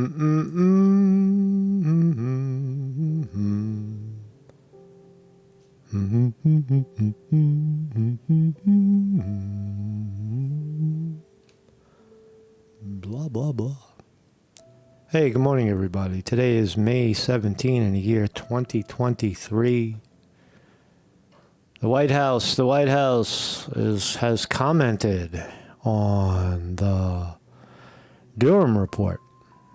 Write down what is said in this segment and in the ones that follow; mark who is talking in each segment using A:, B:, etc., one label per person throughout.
A: Blah, blah, blah. Hey, good morning, everybody. Today is May 17 in the year 2023. The White House has commented on the Durham report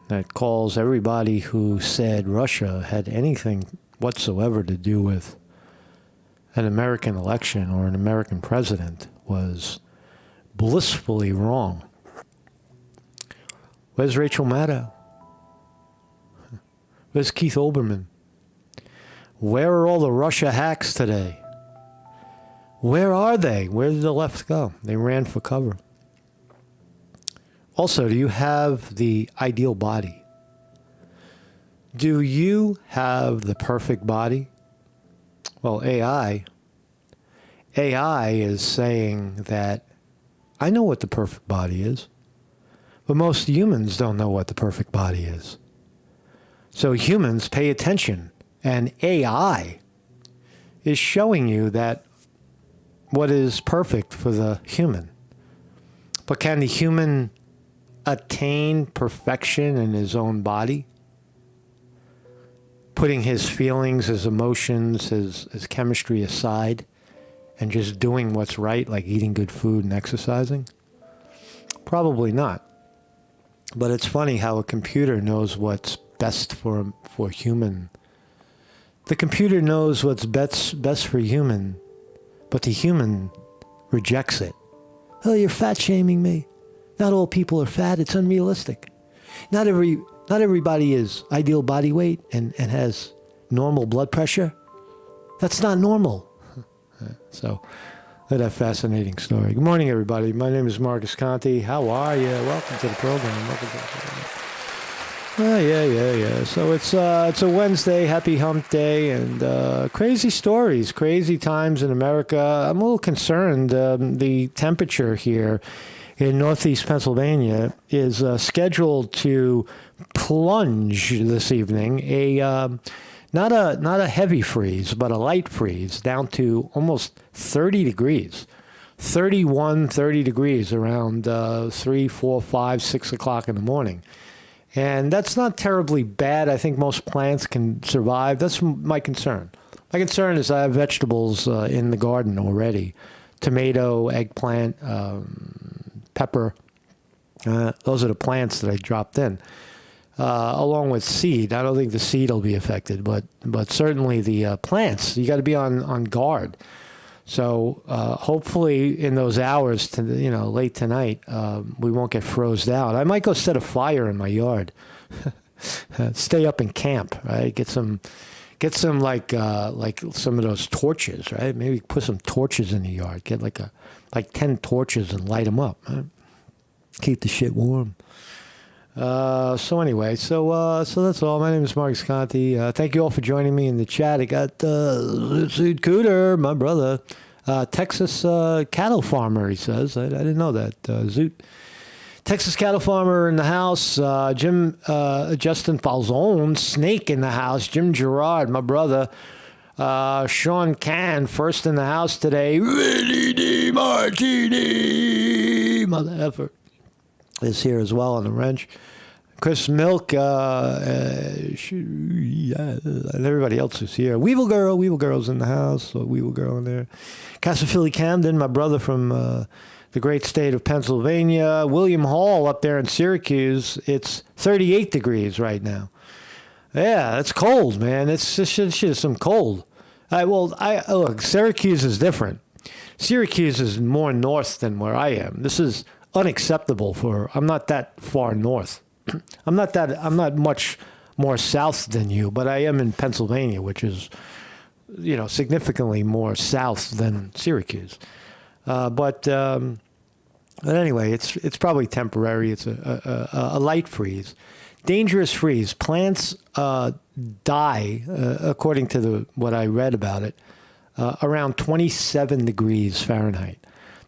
A: that calls everybody who said Russia had anything whatsoever to do with an American election or an American president was blissfully wrong. Where's Rachel Maddow? Where's Keith Olbermann? Where are all the Russia hacks today? Where are they? Where did the left go? They ran for cover. Also, do you have the ideal body? Do you have the perfect body? Well, AI is saying that I know what the perfect body is, but most humans don't know what the perfect body is. So humans pay attention, and AI is showing you that what is perfect for the human. But can the human attain perfection in his own body? Putting his feelings, his emotions, his chemistry aside and just doing what's right, like eating good food and exercising? Probably not. But it's funny how a computer knows what's best for human. The computer knows what's best for human, but the human rejects it. Oh, you're fat shaming me. Not all people are fat. It's unrealistic. Not everybody is ideal body weight and has normal blood pressure. That's not normal. So, that fascinating story. Good morning, everybody. My name is Marcus Conte. How are you? Welcome to the program. Yeah. So it's a Wednesday, happy hump day, and crazy stories, crazy times in America. I'm a little concerned. The temperature here in northeast Pennsylvania is scheduled to plunge this evening. Not a heavy freeze, but a light freeze down to almost 30 degrees. 30 degrees around 3, 4, 5, 6 o'clock in the morning. And that's not terribly bad. I think most plants can survive. That's my concern. My concern is I have vegetables in the garden already. Tomato, eggplant, pepper. Those are the plants that I dropped in, along with seed. I don't think the seed will be affected, but certainly the plants. You got to be on guard. So hopefully in those hours, late tonight, we won't get froze out. I might go set a fire in my yard. Stay up and camp, right? Get some like some of those torches, right? Maybe put some torches in the yard. Get like 10 torches and light them up. Right? Keep the shit warm. So anyway, so that's all. My name is Marcus Conte. Thank you all for joining me in the chat. I got Zoot Cooter, my brother, Texas cattle farmer. He says I didn't know that. Zoot, Texas cattle farmer in the house. Justin Falzone, Snake in the house. Jim Gerard, my brother. Sean Can, first in the house today. Vinny D. Martini, mother effer, is here as well on the wrench. Chris Milk, and everybody else is here. Weevil Girl's in the house. So Weevil Girl in there. Castle Philly Camden, my brother from the great state of Pennsylvania. William Hall up there in Syracuse. It's 38 degrees right now. Yeah, that's cold, man. It's just some cold. Look, Syracuse is different. Syracuse is more north than where I am. This is unacceptable I'm not that far north. I'm not much more south than you, but I am in Pennsylvania, which is, significantly more south than Syracuse. But anyway, it's probably temporary. It's a light freeze. Dangerous freeze. Plants die, according to what I read about it, around 27 degrees Fahrenheit.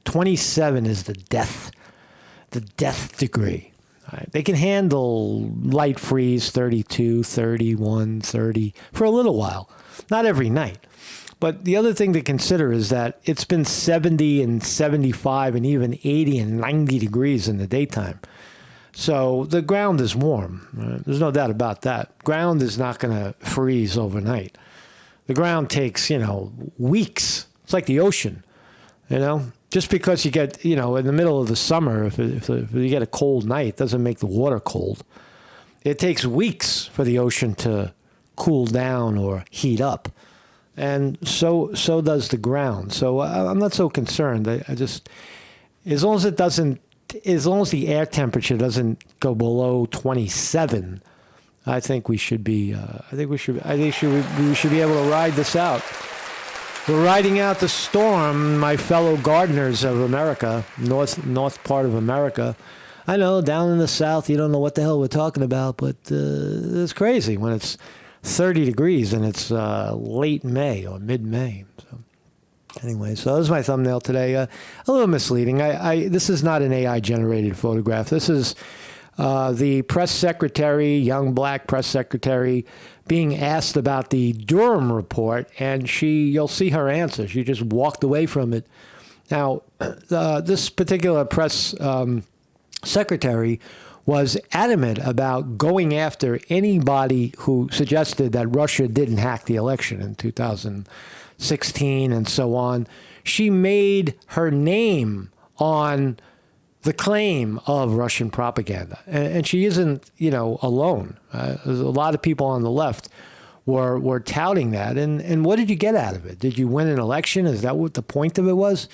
A: 27 is the death degree. Right? They can handle light freeze, 32, 31, 30 for a little while, not every night. But the other thing to consider is that it's been 70 and 75 and even 80 and 90 degrees in the daytime. So the ground is warm. Right? There's no doubt about that. Ground is not going to freeze overnight. The ground takes, weeks. It's like the ocean, Just because you get, in the middle of the summer, if you get a cold night, doesn't make the water cold. It takes weeks for the ocean to cool down or heat up. And so does the ground. So I'm not so concerned. I just, as long as the air temperature doesn't go below 27, I think we should be, we should be able to ride this out. We're riding out the storm, my fellow gardeners of America, north part of America. I know, down in the south, you don't know what the hell we're talking about, but it's crazy when it's 30 degrees and it's late May or mid-May. So anyway, so that was my thumbnail today. A little misleading. This is not an AI-generated photograph. This is the press secretary, young black press secretary, being asked about the Durham report, and you'll see her answer. She just walked away from it. Now, this particular press secretary was adamant about going after anybody who suggested that Russia didn't hack the election in 2016 and so on. She made her name on the claim of Russian propaganda. And she isn't, alone. There's a lot of people on the left were touting that. And what did you get out of it? Did you win an election? Is that what the point of it was?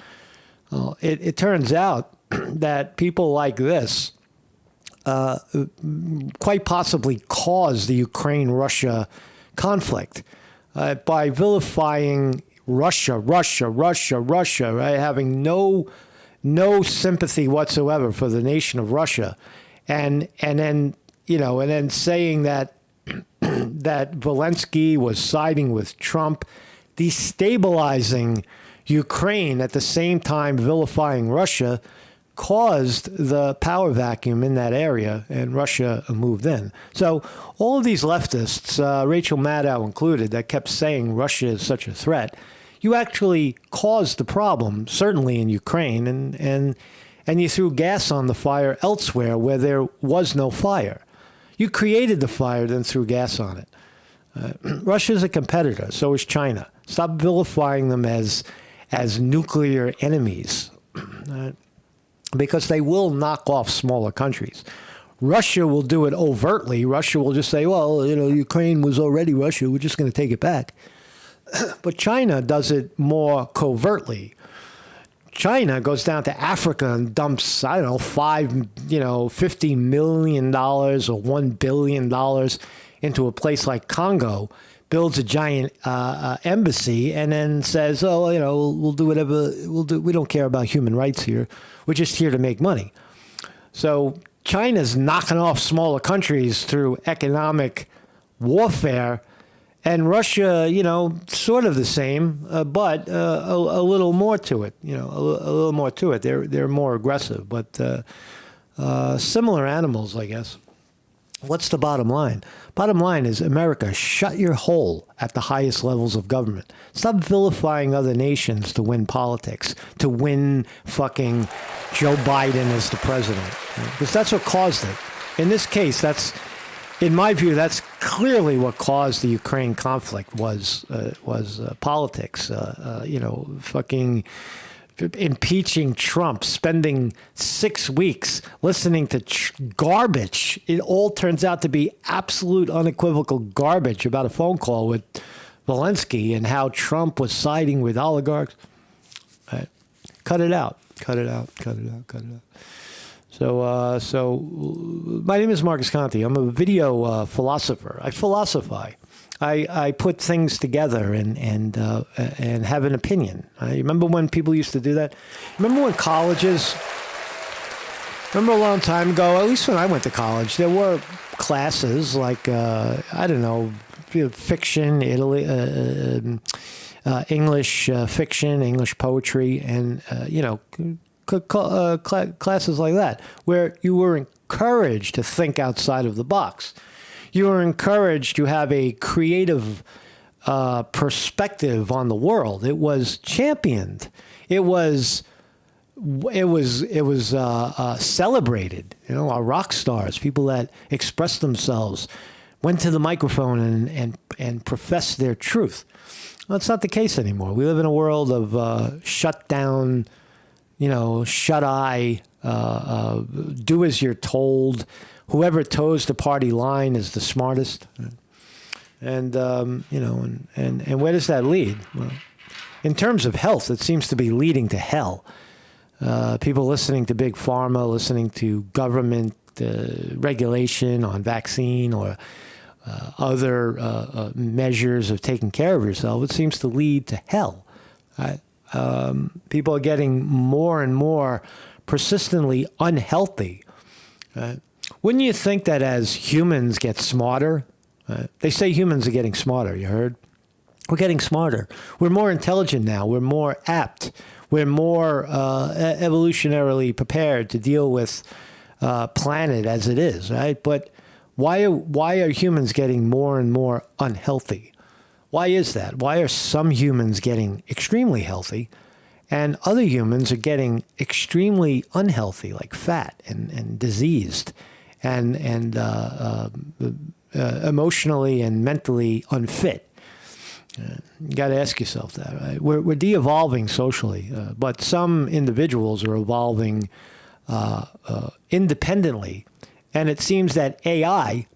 A: Well, it turns out that people like this quite possibly caused the Ukraine-Russia conflict by vilifying Russia, right? Having no sympathy whatsoever for the nation of Russia, and then saying that that Zelensky was siding with Trump, destabilizing Ukraine at the same time vilifying Russia, caused the power vacuum in that area, and Russia moved in. So all of these leftists, Rachel Maddow included, that kept saying Russia is such a threat, you actually caused the problem, certainly in Ukraine, and you threw gas on the fire elsewhere where there was no fire. You created the fire, then threw gas on it. Russia is a competitor, so is China. Stop vilifying them as nuclear enemies, because they will knock off smaller countries. Russia will do it overtly. Russia will just say, well, Ukraine was already Russia. We're just going to take it back. But China does it more covertly. China goes down to Africa and dumps, $50 million or $1 billion into a place like Congo, builds a giant embassy, and then says, we'll do whatever we'll do. We don't care about human rights here. We're just here to make money. So China's knocking off smaller countries through economic warfare. And Russia, sort of the same, but a little more to it. A little more to it. They're more aggressive, but similar animals, I guess. What's the bottom line? Bottom line is, America, shut your hole at the highest levels of government. Stop vilifying other nations to win politics, to win fucking Joe Biden as the president, because that's what caused it. In this case, in my view, that's clearly what caused the Ukraine conflict was politics. Fucking impeaching Trump, spending 6 weeks listening to garbage. It all turns out to be absolute unequivocal garbage about a phone call with Zelensky and how Trump was siding with oligarchs. Cut it out. So my name is Marcus Conte. I'm a video philosopher. I philosophize. I put things together and have an opinion. You remember when people used to do that? Remember when colleges? Remember a long time ago, at least when I went to college, there were classes like fiction, English fiction, English poetry, and classes like that, where you were encouraged to think outside of the box. You were encouraged to have a creative perspective on the world. It was championed. It was celebrated. You know, our rock stars, people that expressed themselves, went to the microphone and professed their truth. Well, it's not the case anymore. We live in a world of shut down, shut eye, do as you're told. Whoever toes the party line is the smartest. And, and where does that lead? Well, in terms of health, it seems to be leading to hell. People listening to big pharma, listening to government regulation on vaccine or other measures of taking care of yourself, it seems to lead to hell. People are getting more and more persistently unhealthy. Wouldn't you think that as humans get smarter, they say humans are getting smarter, you heard? We're getting smarter. We're more intelligent now. We're more apt. We're more evolutionarily prepared to deal with planet as it is, right? But why are humans getting more and more unhealthy? Why is that? Why are some humans getting extremely healthy and other humans are getting extremely unhealthy, like fat and diseased and emotionally and mentally unfit? You got to ask yourself that, right? We're de-evolving socially, but some individuals are evolving independently. And it seems that AI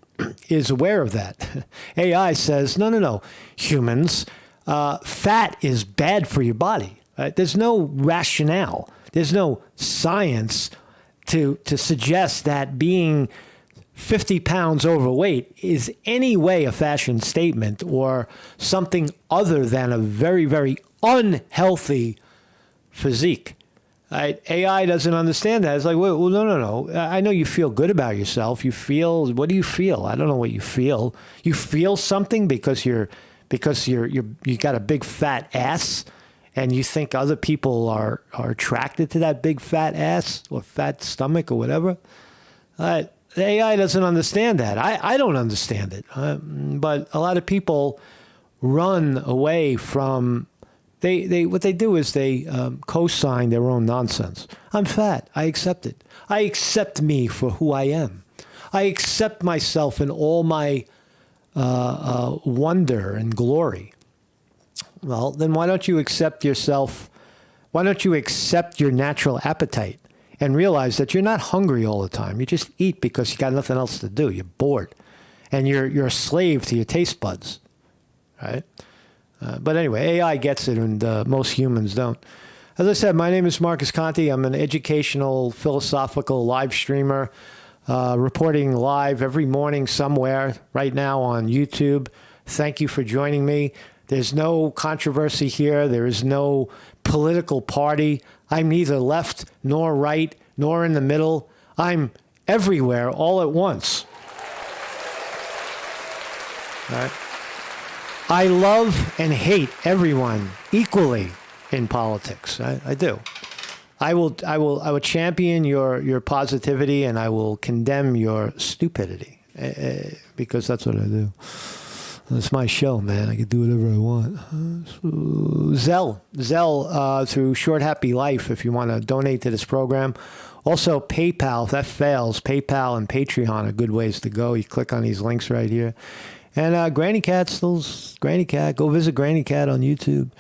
A: is aware of that. AI says, no, humans, fat is bad for your body. Right? There's no rationale. There's no science to suggest that being 50 pounds overweight is any way a fashion statement or something other than a very, very unhealthy physique. Right? AI doesn't understand that. It's like, well, no. I know you feel good about yourself. What do you feel? I don't know what you feel. You feel something because you got a big fat ass and you think other people are attracted to that big fat ass or fat stomach or whatever. The AI doesn't understand that. I don't understand it. But a lot of people run away from. What they do is they co-sign their own nonsense. I'm fat. I accept it. I accept me for who I am. I accept myself in all my wonder and glory. Well, then why don't you accept yourself? Why don't you accept your natural appetite and realize that you're not hungry all the time? You just eat because you got nothing else to do. You're bored, and you're a slave to your taste buds, right? But anyway, AI gets it, and most humans don't. As I said, my name is Marcus Conte. I'm an educational, philosophical live streamer, reporting live every morning somewhere, right now on YouTube. Thank you for joining me. There's no controversy here. There is no political party. I'm neither left nor right nor in the middle. I'm everywhere all at once. All right. I love and hate everyone equally in politics. I do. I will champion your positivity and I will condemn your stupidity because that's what I do. It's my show, man. I can do whatever I want. Zelle through Short Happy Life if you want to donate to this program. Also, PayPal, if that fails, PayPal and Patreon are good ways to go. You click on these links right here. And Granny Cat, go visit Granny Cat on YouTube.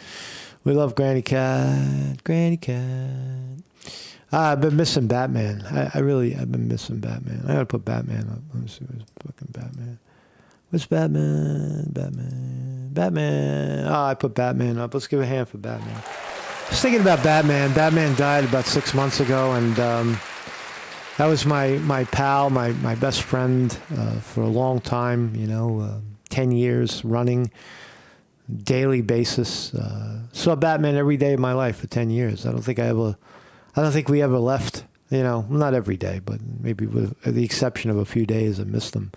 A: We love Granny Cat. I've been missing Batman. I've been missing Batman. I gotta put Batman up. Let me see, where's fucking Batman? Where's Batman? Batman. Oh, I put Batman up. Let's give a hand for Batman. I was thinking about Batman. Batman died about 6 months ago, and that was my pal, my best friend for a long time, 10 years running, daily basis. Saw Batman every day of my life for 10 years. I don't think we ever left, not every day, but maybe with the exception of a few days I missed him.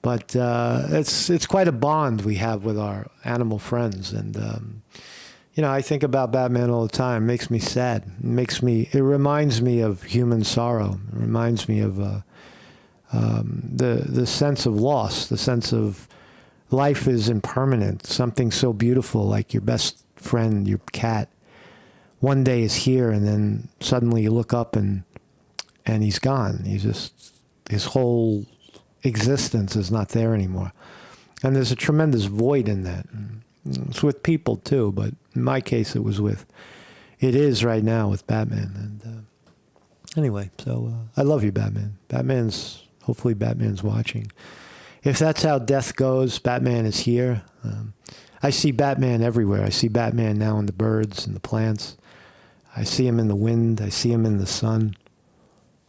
A: But it's quite a bond we have with our animal friends. And, I think about Batman all the time. It makes me sad. It reminds me of human sorrow. It reminds me of the sense of loss, the sense of life is impermanent. Something so beautiful like your best friend, your cat, one day is here, and then suddenly you look up and he's gone. His whole existence is not there anymore. And there's a tremendous void in that. It's with people too, but in my case, it is right now with Batman. And anyway, so I love you, Batman. Hopefully Batman's watching. If that's how death goes, Batman is here. I see Batman everywhere. I see Batman now in the birds and the plants. I see him in the wind. I see him in the sun.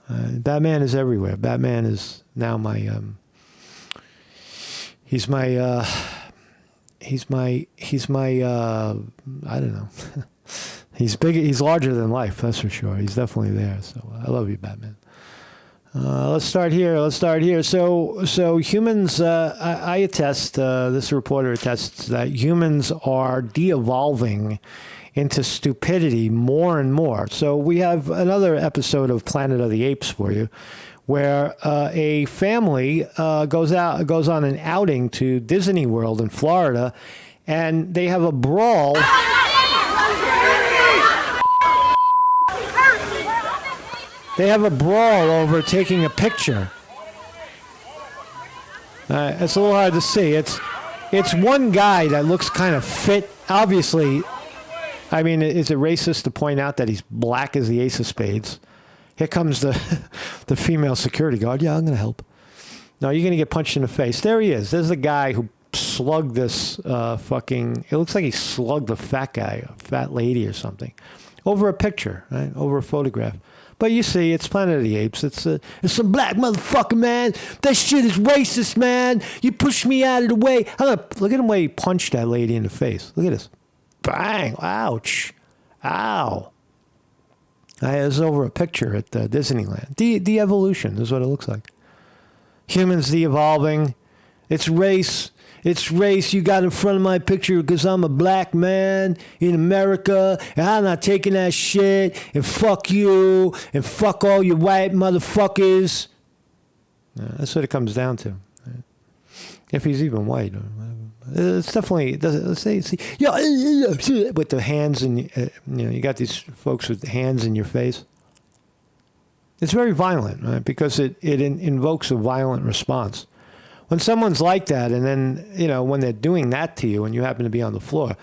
A: Batman is everywhere. Batman is now my, he's my, I don't know. He's big. He's larger than life. That's for sure. He's definitely there. So I love you, Batman. Let's start here. So humans, I attest, this reporter attests that humans are de-evolving into stupidity more and more. So we have another episode of Planet of the Apes for you, where a family goes on an outing to Disney World in Florida, and they have a brawl. They have a brawl over taking a picture. It's a little hard to see. It's one guy that looks kind of fit. Obviously, I mean, is it racist to point out that he's black as the ace of spades? Here comes the female security guard. Yeah, I'm going to help. No, you're going to get punched in the face. There he is. There's the guy who slugged this it looks like he slugged a fat lady or something, over a picture, right? Over a photograph. But you see, it's Planet of the Apes. It's some black motherfucker, man. That shit is racist, man. You pushed me out of the way. Look at the way he punched that lady in the face. Look at this. Bang. Ouch. Ow. It's over a picture at Disneyland. De-evolution is what it looks like. Humans de-evolving. It's race. It's race. You got in front of my picture because I'm a black man in America, and I'm not taking that shit, and fuck you, and fuck all you white motherfuckers. That's what it comes down to. Right? If he's even white. Or whatever. It's definitely, let's say, with the hands in, you got these folks with the hands in your face. It's very violent, right? Because it invokes a violent response. When someone's like that, and then, when they're doing that to you and you happen to be on the floor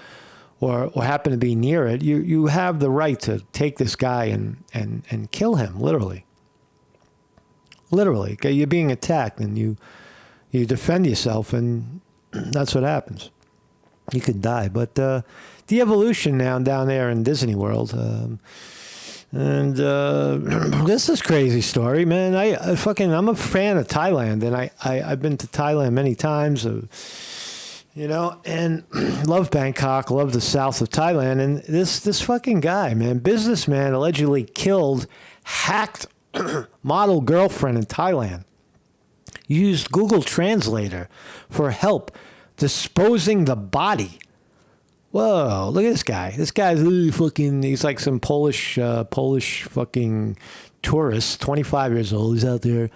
A: or happen to be near it, you have the right to take this guy and kill him, literally. Literally. Okay? You're being attacked and you defend yourself, and that's what happens. You could die. But the evolution now down there in Disney World, and this is crazy story, man. I'm a fan of Thailand, and I've been to Thailand many times, and love Bangkok, love the south of Thailand. And this fucking guy, man, businessman, allegedly killed, hacked model girlfriend in Thailand. Used Google Translator for help disposing the body. Whoa, look at this guy. This guy's really he's like some Polish fucking tourist, 25 years old. He's out there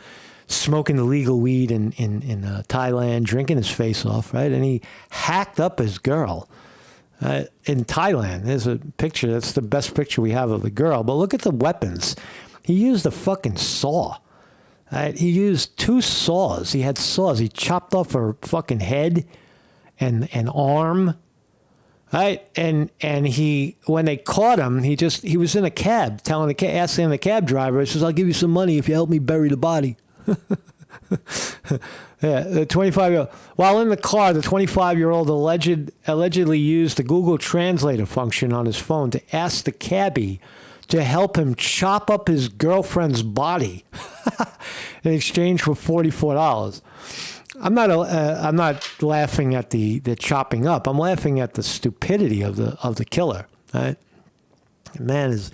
A: smoking illegal weed in Thailand, drinking his face off, right? And he hacked up his girl in Thailand. There's a picture. That's the best picture we have of the girl. But look at the weapons. He used a fucking saw. Right? He used 2 saws. He had saws. He chopped off her fucking head and an arm. Right, and when they caught him, he was in a cab, asking the cab driver, he says, "I'll give you some money if you help me bury the body." Yeah, the 25-year-old. While in the car, the 25-year-old allegedly used the Google Translator function on his phone to ask the cabbie to help him chop up his girlfriend's body in exchange for $44. I'm not laughing at the chopping up. I'm laughing at the stupidity of the killer. Right? Man is,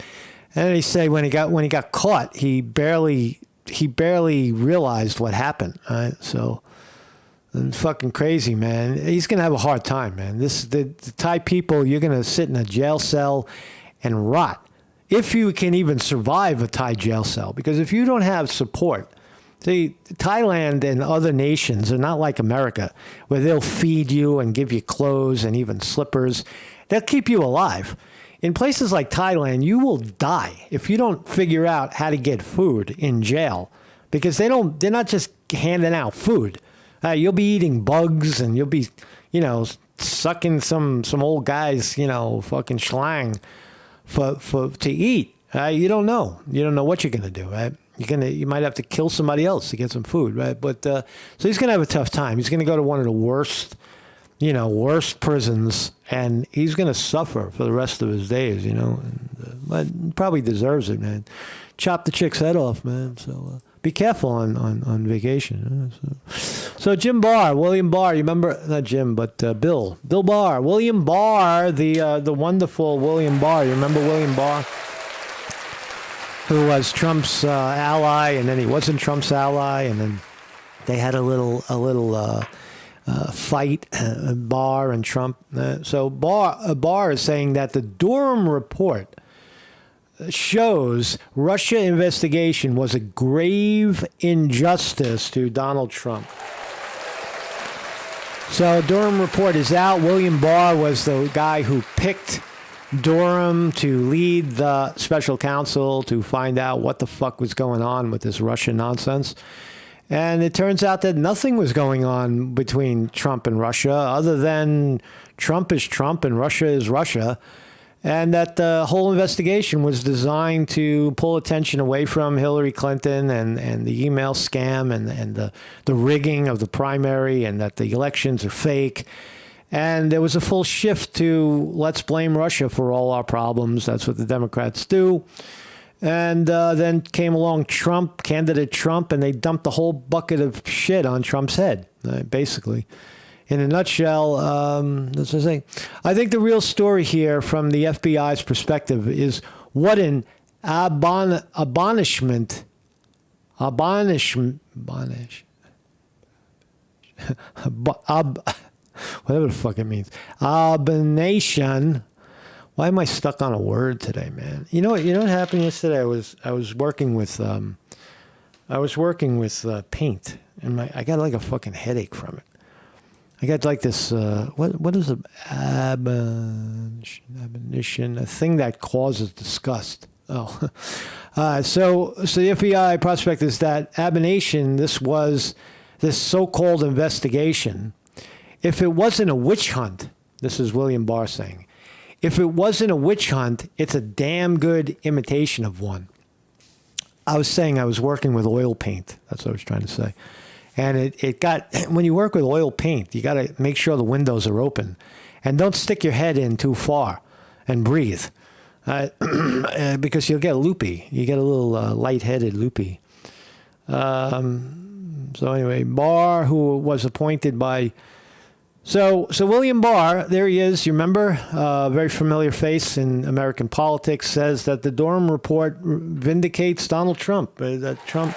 A: and they say when he got caught, he barely realized what happened. Right? So And fucking crazy, man. He's going to have a hard time, man. The Thai people, you're going to sit in a jail cell and rot. If you can even survive a Thai jail cell. Because if you don't have support, see, Thailand and other nations are not like America, where they'll feed you and give you clothes and even slippers. They'll keep you alive. In places like Thailand, you will die if you don't figure out how to get food in jail. Because they're not just handing out food. You'll be eating bugs and you'll be, sucking some old guy's, fucking schlang to eat. You don't know. You don't know what you're gonna do, right? You might have to kill somebody else to get some food, right? But so he's gonna have a tough time. He's gonna go to one of the worst prisons, and he's gonna suffer for the rest of his days, but he probably deserves it, man. Chop the chick's head off, man. So. Be careful on vacation. So William Barr, you remember, not Jim, but Bill Barr, William Barr, the wonderful William Barr. You remember William Barr, who was Trump's ally, and then he wasn't Trump's ally, and then they had a little fight, Barr and Trump. So Barr is saying that the Durham report shows Russia investigation was a grave injustice to Donald Trump. So Durham report is out. William Barr was the guy who picked Durham to lead the special counsel to find out what the fuck was going on with this Russia nonsense. And it turns out that nothing was going on between Trump and Russia other than Trump is Trump and Russia is Russia. And that the whole investigation was designed to pull attention away from Hillary Clinton and the email scam and the rigging of the primary, and that the elections are fake. And there was a full shift to let's blame Russia for all our problems. That's what the Democrats do. And then came along candidate Trump, and they dumped the whole bucket of shit on Trump's head, basically. In a nutshell, as I say, I think the real story here from the FBI's perspective is what an whatever the fuck it means, abomination. Why am I stuck on a word today, man? You know what happened yesterday? I was working with paint, and I got like a fucking headache from it. I got like this, what is an abomination? A thing that causes disgust. Oh. So the FBI prospect is that abomination, this so-called investigation, if it wasn't a witch hunt, this is William Barr saying, if it wasn't a witch hunt, it's a damn good imitation of one. I was saying I was working with oil paint. That's what I was trying to say. And it got, when you work with oil paint, you got to make sure the windows are open. And don't stick your head in too far and breathe. Because you'll get loopy. You get a little lightheaded loopy. So anyway, Barr, who was appointed by... So William Barr, there he is. You remember? Very familiar face in American politics, says that the Durham report vindicates Donald Trump. That Trump...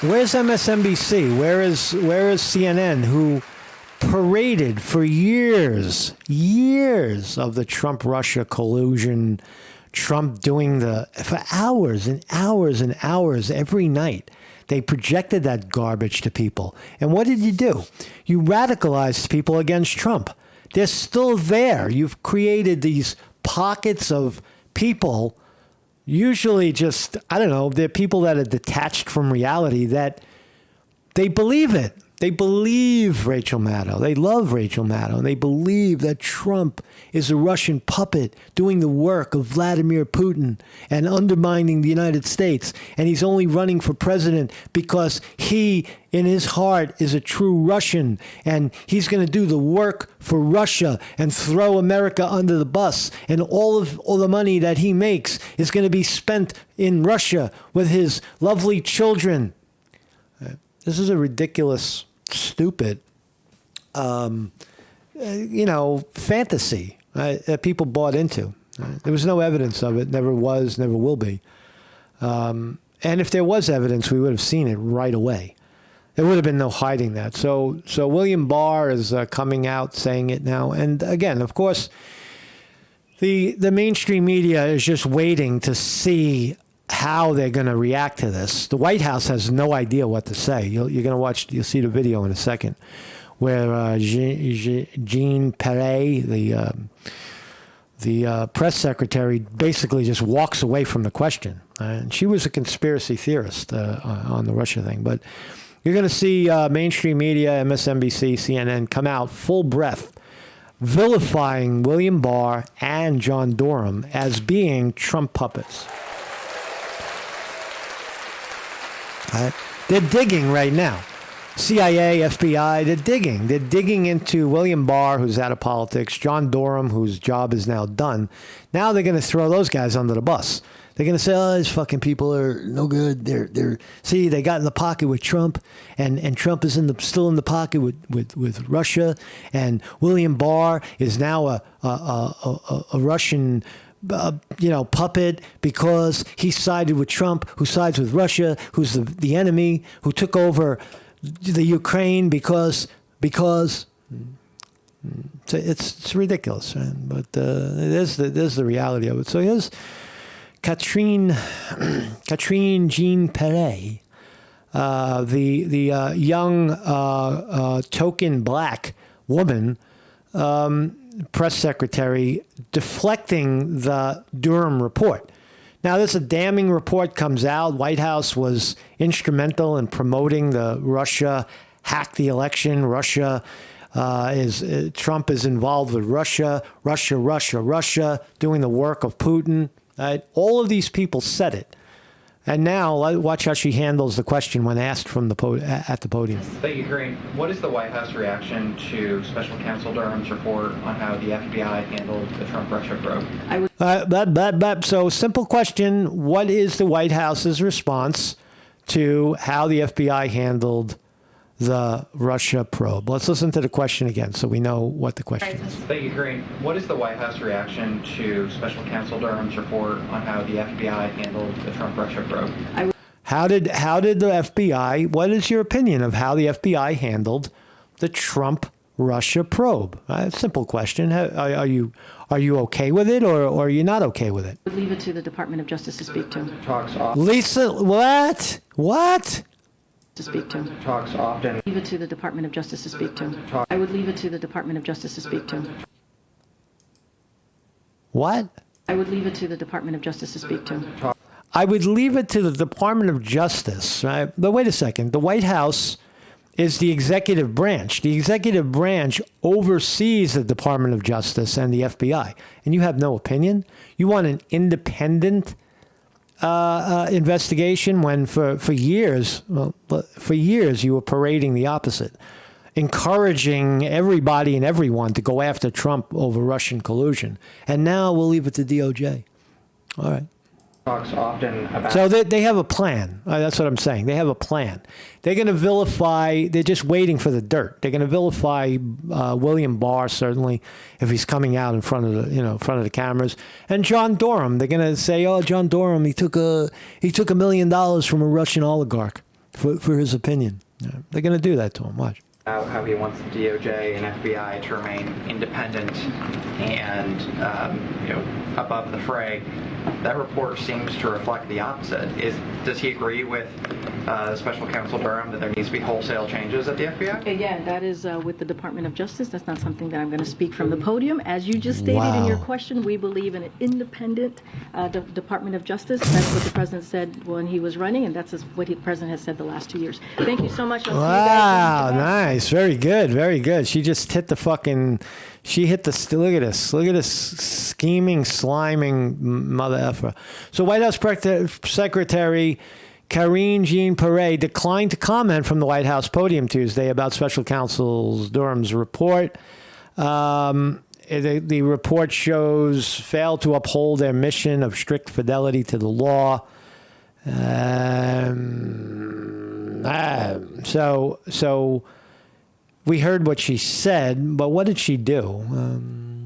A: Where's MSNBC? Where is CNN, who paraded for years of the Trump-Russia collusion, Trump doing for hours and hours and hours every night. They projected that garbage to people. And what did you do? You radicalized people against Trump. They're still there. You've created these pockets of people, usually just, I don't know, they're people that are detached from reality, that they believe it. They believe Rachel Maddow. They love Rachel Maddow. And they believe that Trump is a Russian puppet doing the work of Vladimir Putin and undermining the United States. And he's only running for president because he, in his heart, is a true Russian. And he's going to do the work for Russia and throw America under the bus. And all the money that he makes is going to be spent in Russia with his lovely children. This is a ridiculous, stupid, fantasy that people bought into. There was no evidence of it, never was, never will be. And if there was evidence, we would have seen it right away. There would have been no hiding that. So William Barr is coming out saying it now. And again, of course, the mainstream media is just waiting to see how they're going to react to this. The White House has no idea what to say. You're going to you'll see the video in a second, where Jean Perret, the press secretary, basically just walks away from the question. And she was a conspiracy theorist on the Russia thing. But you're going to see mainstream media, MSNBC, CNN, come out full breath, vilifying William Barr and John Durham as being Trump puppets. They're digging right now. CIA, FBI, they're digging. They're digging into William Barr, who's out of politics, John Durham, whose job is now done. Now they're going to throw those guys under the bus. They're going to say, oh, these fucking people are no good. See, they got in the pocket with Trump, and Trump is still in the pocket with Russia, and William Barr is now a Russian puppet because he sided with Trump, who sides with Russia, who's the enemy, who took over the Ukraine because it's ridiculous, right? But there's the reality of it. So here's Catherine Jean Perret, the young token black woman, press secretary, deflecting the Durham report. Now, there's a damning report comes out. White House was instrumental in promoting the Russia hacked the election. Trump is involved with Russia, doing the work of Putin. Right? All of these people said it. And now, watch how she handles the question when asked from at the podium.
B: Thank you, Green. What is the White House reaction to Special Counsel Durham's report on how the FBI handled the Trump-Russia probe?
A: So, simple question. What is the White House's response to how the FBI handled the Russia probe? Let's listen to the question again so we know what the question is.
B: Thank you, Green. What is the White House reaction to Special Counsel Durham's report on how the FBI handled the Trump-Russia probe?
A: How did the FBI, what is your opinion of how the FBI handled the Trump-Russia probe? Simple question. Are you okay with it, or are you not okay with it?
C: Leave it to the Department of Justice to speak to.
A: Lisa, what?
C: To speak to.
B: Talks often.
C: Leave it to the Department of Justice to speak to. I would leave it to the Department of Justice to speak to.
A: What?
C: I would leave it to the Department of Justice to speak to.
A: I would leave it to the Department of Justice, right? But wait a second. The White House is the executive branch. The executive branch oversees the Department of Justice and the FBI. And you have no opinion? You want an independent investigation when for years you were parading the opposite, encouraging everybody and everyone to go after Trump over Russian collusion. And now we'll leave it to DOJ. All right.
B: Talks often about.
A: So they have a plan. That's what I'm saying. They have a plan. They're going to vilify. They're just waiting for the dirt. They're going to vilify William Barr, certainly, if he's coming out in front of the cameras, and John Durham. They're going to say, "Oh, John Durham, he took $1 million from a Russian oligarch for his opinion." They're going to do that to him. Watch.
B: How he wants the DOJ and FBI to remain independent and above the fray. That report seems to reflect the opposite. Does he agree with Special Counsel Durham that there needs to be wholesale changes at the FBI?
C: Again, that is with the Department of Justice. That's not something that I'm going to speak from the podium. As you just stated in your question, we believe in an independent Department of Justice. That's what the president said when he was running, and that's what the president has said the last 2 years. Thank you so much.
A: Wow, nice. Very good. Very good. She just hit the fucking... She hit the... Look at this. Look at this scheming, sliming mother effer. So White House Secretary Karine Jean-Pierre declined to comment from the White House podium Tuesday about Special Counsel Durham's report. The report shows failed to uphold their mission of strict fidelity to the law. So we heard what she said, but what did she do?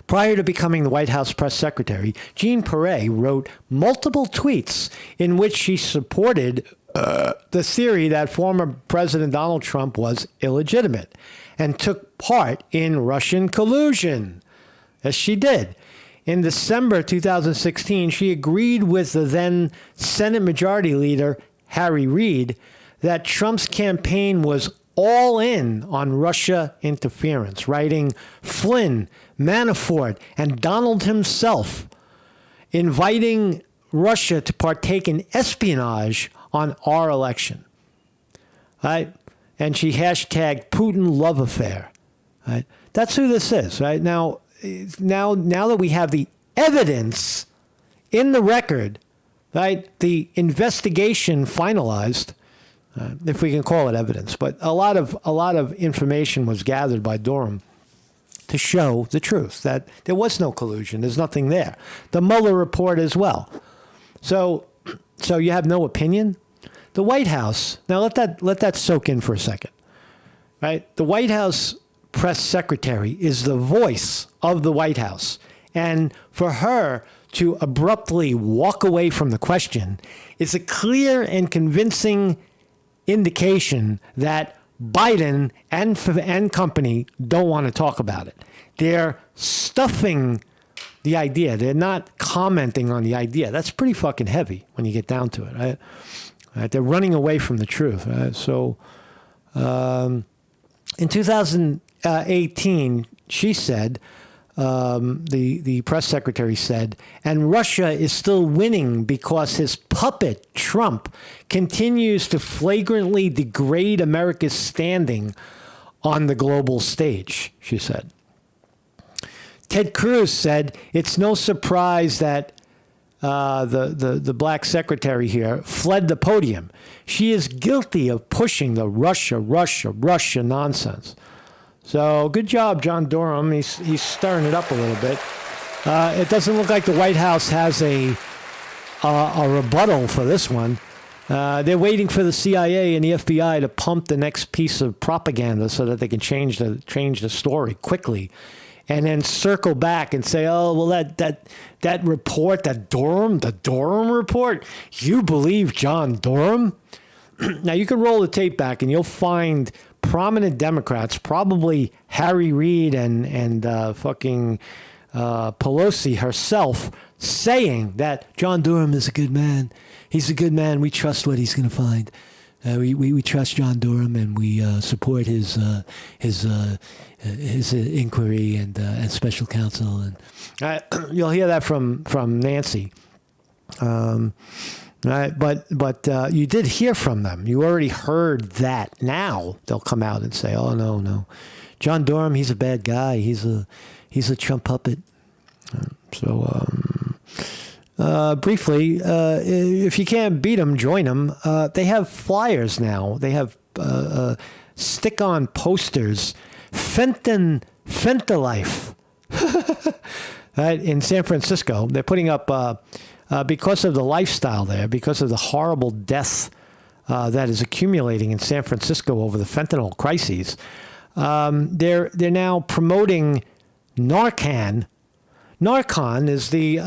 A: Prior to becoming the White House press secretary, Jean Pierre wrote multiple tweets in which she supported the theory that former President Donald Trump was illegitimate and took part in Russian collusion. As she did. In December 2016, she agreed with the then Senate Majority Leader, Harry Reid, that Trump's campaign was all in on Russia interference, writing Flynn, Manafort, and Donald himself, inviting Russia to partake in espionage on our election. Right? And she hashtagged Putin love affair. Right? That's who this is. Right? Now that we have the evidence in the record, right, the investigation finalized, if we can call it evidence, but a lot of information was gathered by Durham to show the truth that there was no collusion. There's nothing there. The Mueller report as well. So you have no opinion. The White House. Now let that soak in for a second, right? The White House press secretary is the voice of the White House. And for her to abruptly walk away from the question is a clear and convincing indication that Biden and company don't want to talk about it. They're stuffing the idea. They're not commenting on the idea. That's pretty fucking heavy when you get down to it, right? Right? They're running away from the truth. Right? So in 2018, she said, the press secretary said, and Russia is still winning because his puppet, Trump, continues to flagrantly degrade America's standing on the global stage, she said. Ted Cruz said, it's no surprise that the black secretary here fled the podium. She is guilty of pushing the Russia nonsense. So good job, John Durham. He's stirring it up a little bit. It doesn't look like the White House has a rebuttal for this one. They're waiting for the CIA and the FBI to pump the next piece of propaganda so that they can change the story quickly, and then circle back and say, oh, well, that report, the Durham report, you believe John Durham? Now you can roll the tape back and you'll find prominent Democrats, probably Harry Reid and fucking Pelosi herself, saying that John Durham is a good man. He's a good man. We trust what he's going to find. We trust John Durham and we support his inquiry and special counsel. And you'll hear that from Nancy. Right, but you did hear from them. You already heard that. Now they'll come out and say, "Oh no, John Durham, he's a bad guy. He's a Trump puppet." So briefly, if you can't beat them, join them. They have flyers now. They have stick-on posters. Fentanyl, right, in San Francisco. They're putting up. Because of the lifestyle there, because of the horrible death that is accumulating in San Francisco over the fentanyl crises, they're now promoting Narcan. Narcan is the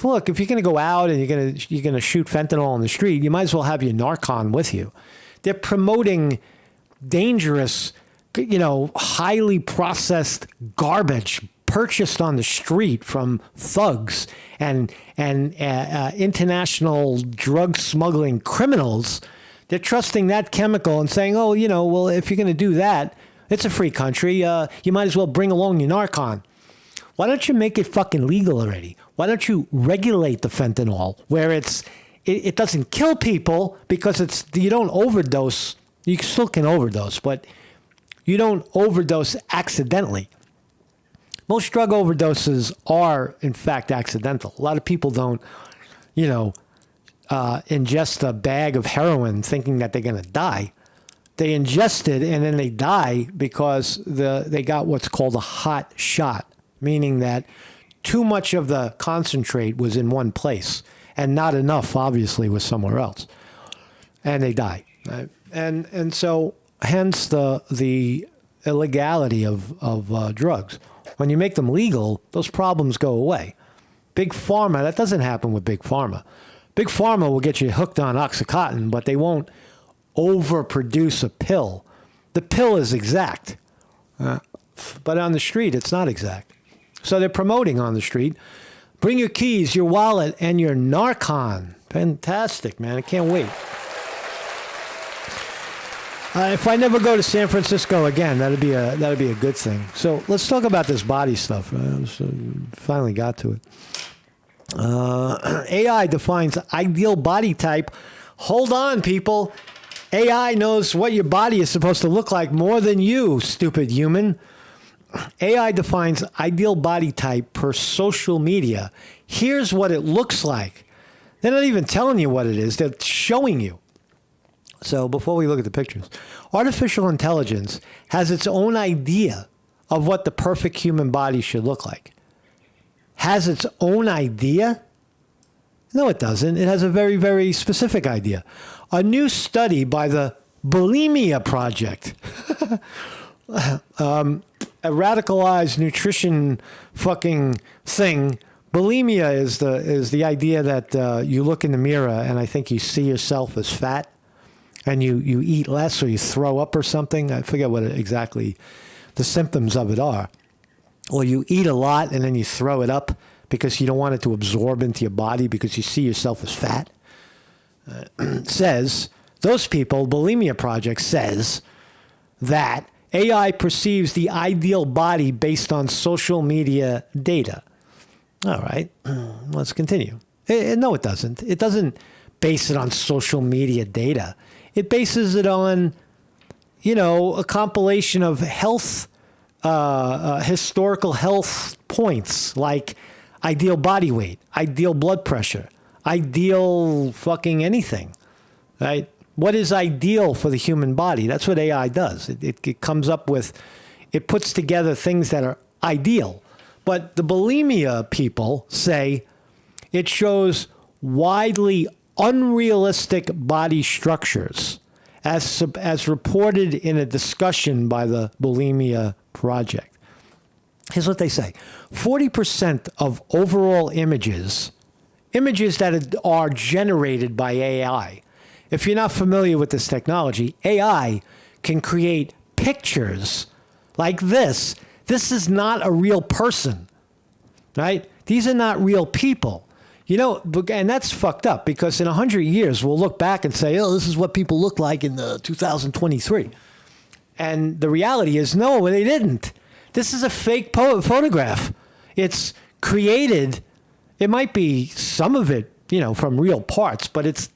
A: look. If you're going to go out and you're going to shoot fentanyl on the street, you might as well have your Narcan with you. They're promoting dangerous, highly processed garbage purchased on the street from thugs and international drug smuggling criminals. They're trusting that chemical and saying, oh, well, if you're going to do that, it's a free country. You might as well bring along your Narcan. Why don't you make it fucking legal already? Why don't you regulate the fentanyl where it doesn't kill people because you don't overdose. You still can overdose, but you don't overdose accidentally. Most drug overdoses are, in fact, accidental. A lot of people don't, ingest a bag of heroin thinking that they're going to die. They ingest it and then they die because they got what's called a hot shot, meaning that too much of the concentrate was in one place and not enough, obviously, was somewhere else. And they die. Right? And so, hence the illegality of drugs. When you make them legal, those problems go away. Big Pharma, that doesn't happen with Big Pharma. Big Pharma will get you hooked on Oxycontin, but they won't overproduce a pill. The pill is exact, but on the street, it's not exact. So they're promoting on the street, bring your keys, your wallet, and your Narcan. Fantastic, man. I can't wait. If I never go to San Francisco again, that'd be a good thing. So let's talk about this body stuff. Finally got to it. AI defines ideal body type. Hold on, people. AI knows what your body is supposed to look like more than you, stupid human. AI defines ideal body type per social media. Here's what it looks like. They're not even telling you what it is. They're showing you. So before we look at the pictures, artificial intelligence has its own idea of what the perfect human body should look like. Has its own idea? No, it doesn't. It has a very, very specific idea. A new study by the Bulimia Project, a radicalized nutrition fucking thing. Bulimia is the idea that you look in the mirror and I think you see yourself as fat. And you eat less or you throw up or something. I forget what exactly the symptoms of it are. Or you eat a lot and then you throw it up because you don't want it to absorb into your body because you see yourself as fat. Says, those people, Bulimia Project says that AI perceives the ideal body based on social media data. All right, let's continue. No, it doesn't. It doesn't base it on social media data. It bases it on, a compilation of health, historical health points like ideal body weight, ideal blood pressure, ideal fucking anything, right? What is ideal for the human body? That's what AI does. It comes up with, it puts together things that are ideal. But the bulimia people say it shows widely unrealistic body structures, as reported in a discussion by the Bulimia Project. Here's what they say. 40% of overall images that are generated by AI. If you're not familiar with this technology, AI can create pictures like this. This is not a real person, right? These are not real people. And that's fucked up because in 100 years, we'll look back and say, oh, this is what people look like in 2023. And the reality is, no, they didn't. This is a fake photograph. It's created. It might be some of it, from real parts, but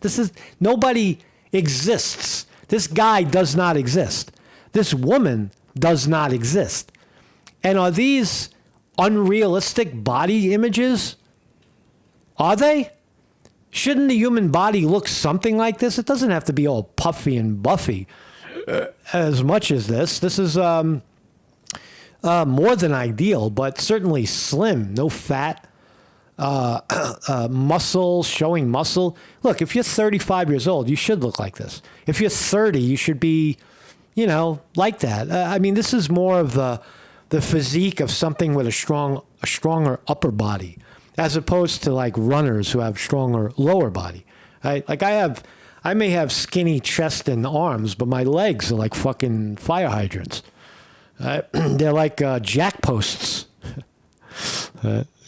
A: nobody exists. This guy does not exist. This woman does not exist. And are these unrealistic body images? Are they? Shouldn't the human body look something like this? It doesn't have to be all puffy and buffy as much as this. This is more than ideal, but certainly slim, no fat, muscle, showing muscle. Look, if you're 35 years old, you should look like this. If you're 30, you should be, like that. This is more of the physique of something with a stronger upper body, as opposed to like runners who have stronger lower body. Right? Like I may have skinny chest and arms, but my legs are like fucking fire hydrants. They're like jack posts.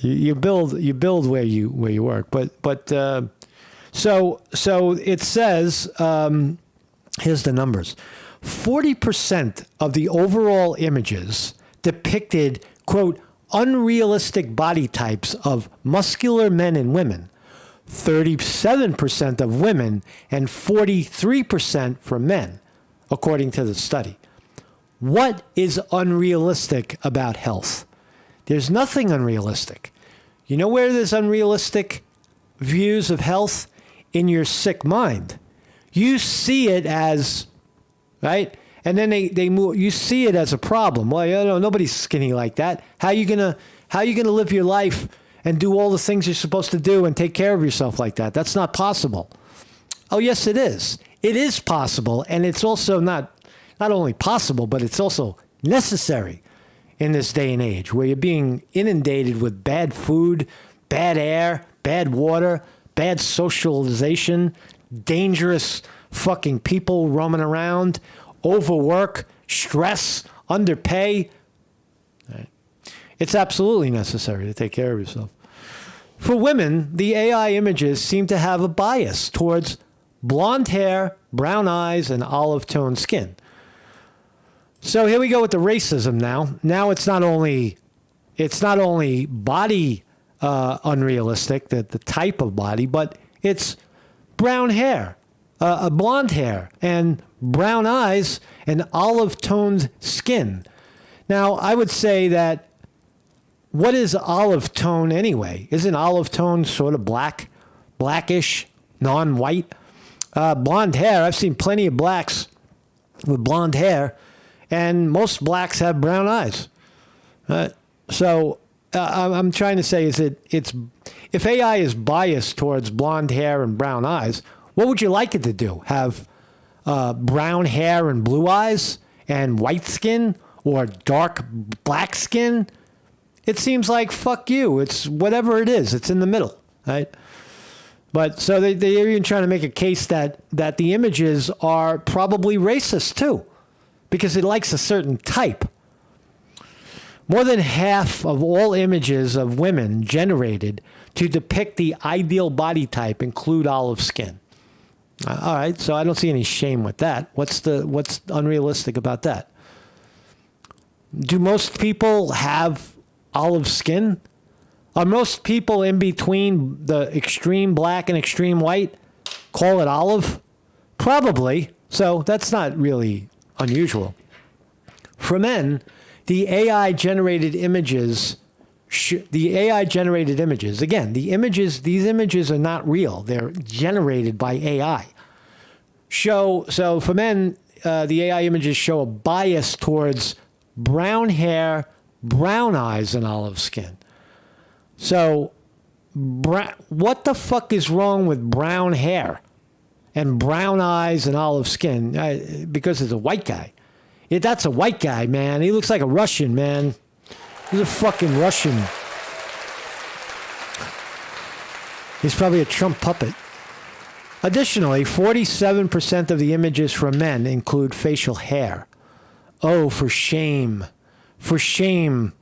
A: You build where you work, but so it says here's the numbers: 40% of the overall images depicted, quote, unrealistic body types of muscular men and women, 37% of women, and 43% for men, according to the study. What is unrealistic about health? There's nothing unrealistic. You know where there's unrealistic views of health? In your sick mind. You see it as, right? And then they move. You see it as a problem. Well, nobody's skinny like that. How you gonna live your life and do all the things you're supposed to do and take care of yourself like that? That's not possible. Oh, yes, it is. It is possible, and it's also not only possible, but it's also necessary in this day and age where you're being inundated with bad food, bad air, bad water, bad socialization, dangerous fucking people roaming around, overwork, stress, underpay. Right. It's absolutely necessary to take care of yourself. For women, the AI images seem to have a bias towards blonde hair, brown eyes, and olive-toned skin. So here we go with the racism now. Now it's not only body unrealistic, the type of body, but it's brown hair, blonde hair, and brown eyes, and olive-toned skin. Now, I would say that what is olive tone anyway? Isn't olive tone sort of blackish, non-white? Blonde hair, I've seen plenty of blacks with blonde hair, and most blacks have brown eyes. So I'm trying to say is if AI is biased towards blonde hair and brown eyes, what would you like it to do? Have brown hair and blue eyes and white skin or dark black skin? It seems like fuck you. It's whatever it is. It's in the middle, right? But so they're even trying to make a case that the images are probably racist too, because it likes a certain type. More than half of all images of women generated to depict the ideal body type include olive skin. All right, so I don't see any shame with that. What's unrealistic about that? Do most people have olive skin? Are most people in between the extreme black and extreme white call it olive? Probably. So that's not really unusual. For men, the AI generated images, again, these images are not real. They're generated by AI. So for men, the AI images show a bias towards brown hair, brown eyes, and olive skin. So what the fuck is wrong with brown hair and brown eyes and olive skin? Because it's a white guy. That's a white guy, man. He looks like a Russian, man. He's a fucking Russian. He's probably a Trump puppet. Additionally, 47% of the images from men include facial hair. Oh, for shame. For shame.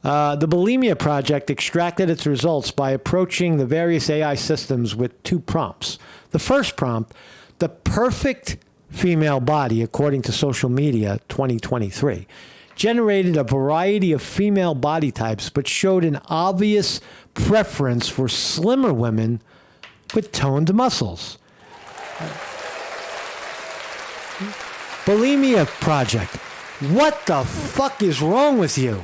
A: The Bulimia Project extracted its results by approaching the various AI systems with two prompts. The first prompt, the perfect female body, according to Social Media 2023, generated a variety of female body types, but showed an obvious preference for slimmer women with toned muscles. Bulimia Project. What the fuck is wrong with you?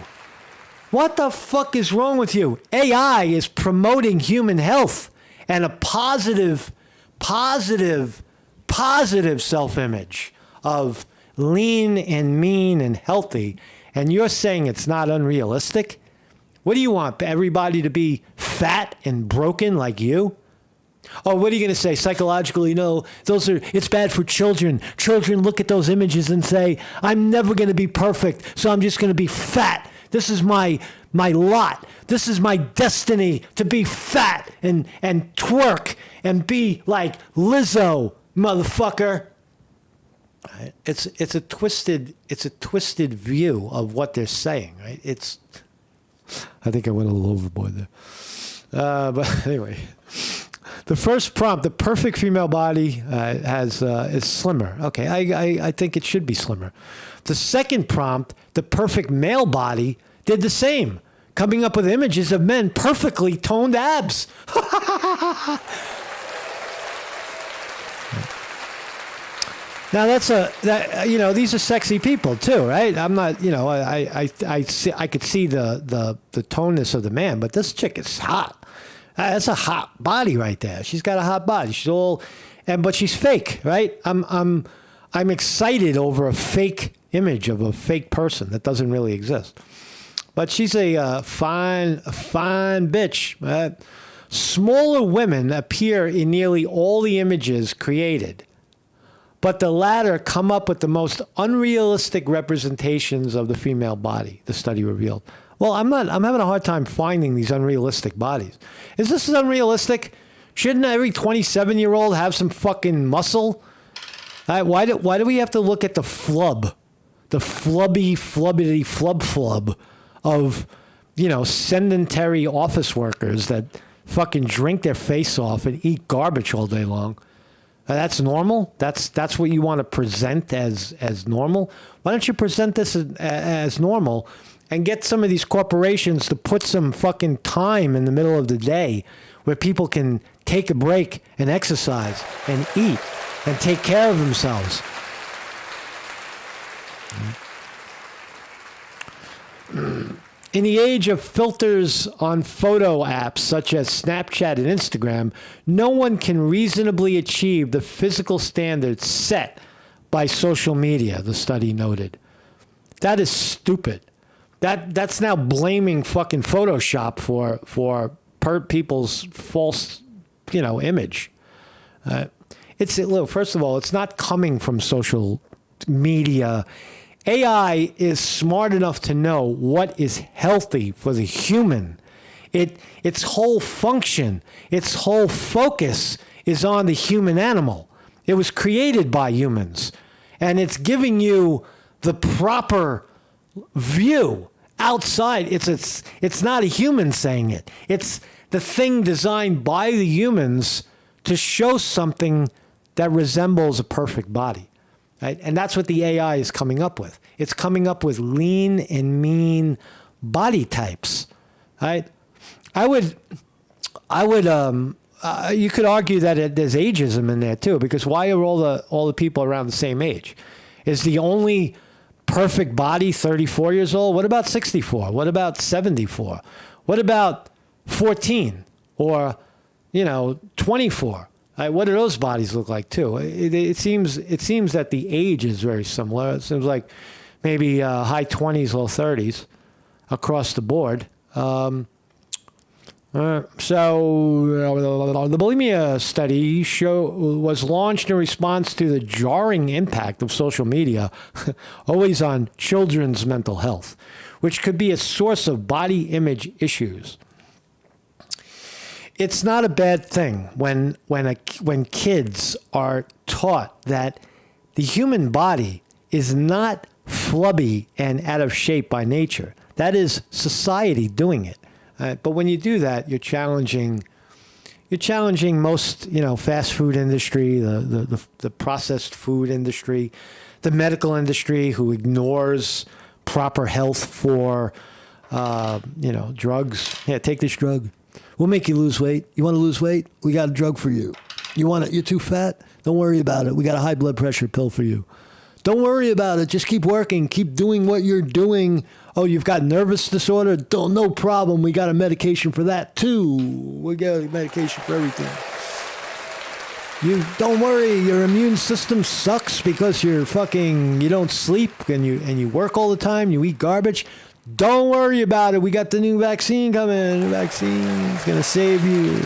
A: What the fuck is wrong with you? AI is promoting human health and a positive self-image of lean and mean and healthy, and you're saying it's not unrealistic? What do you want, everybody to be fat and broken like you? Oh, what are you going to say? Psychologically, no, it's bad for children. Children look at those images and say, I'm never going to be perfect, so I'm just going to be fat. This is my lot. This is my destiny, to be fat and twerk and be like Lizzo, motherfucker. It's a twisted view of what they're saying, right? I think I went a little overboard there. But anyway, the first prompt, the perfect female body is slimmer. Okay, I think it should be slimmer. The second prompt, the perfect male body, did the same, coming up with images of men perfectly toned abs. Now these are sexy people too, right? I'm not, I could see the toneness of the man, but this chick is hot. That's a hot body right there. She's got a hot body. But she's fake, right? I'm excited over a fake image of a fake person that doesn't really exist. But she's a fine bitch. Smaller women appear in nearly all the images created, but the latter come up with the most unrealistic representations of the female body, the study revealed. Well, I'm having a hard time finding these unrealistic bodies. Is this unrealistic? Shouldn't every 27-year-old have some fucking muscle? Why do we have to look at the flub? The flubbity flub of, sedentary office workers that fucking drink their face off and eat garbage all day long. That's normal? That's what you want to present as normal? Why don't you present this as normal and get some of these corporations to put some fucking time in the middle of the day where people can take a break and exercise and eat and take care of themselves. In the age of filters on photo apps such as Snapchat and Instagram, no one can reasonably achieve the physical standards set by social media, the study noted. That is stupid. That's now blaming fucking Photoshop for people's false, image. First of all, it's not coming from social media. AI is smart enough to know what is healthy for the human. Its whole function, its whole focus is on the human animal. It was created by humans, and it's giving you the proper view outside. It's not a human saying it. It's the thing designed by the humans to show something that resembles a perfect body. Right? And that's what the AI is coming up with. It's coming up with lean and mean body types. Right? You could argue that there's ageism in there too, because why are all the people around the same age? Is the only perfect body 34 years old? What about 64? What about 74? What about 14 or 24? What do those bodies look like too? It seems that the age is very similar. It seems like maybe high 20s, low 30s across the board. So the bulimia study was launched in response to the jarring impact of social media, always on children's mental health, which could be a source of body image issues. It's not a bad thing when kids are taught that the human body is not flubby and out of shape by nature. That is society doing it. But when you do that, you're challenging most, fast food industry, the processed food industry, the medical industry, who ignores proper health for, drugs. Yeah, take this drug. We'll make you lose weight. You want to lose weight? We got a drug for you. You want it? You're too fat? Don't worry about it. We got a high blood pressure pill for you. Don't worry about it. Just keep working. Keep doing what you're doing. Oh, you've got nervous disorder? No problem. We got a medication for that too. We got a medication for everything. You don't worry. Your immune system sucks because you don't sleep and you work all the time. You eat garbage. Don't worry about it. We got the new vaccine coming. The vaccine is going to save you.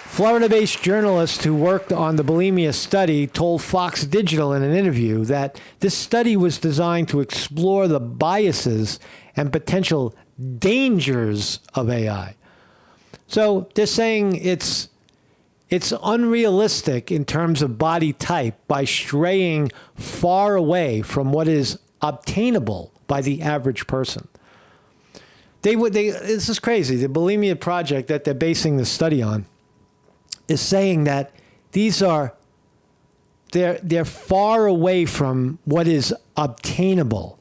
A: Florida-based journalist who worked on the bulimia study told Fox Digital in an interview that this study was designed to explore the biases and potential dangers of AI. So they're saying it's unrealistic in terms of body type by straying far away from what is obtainable by the average person. This is crazy. The bulimia project that they're basing the study on is saying that they're far away from what is obtainable.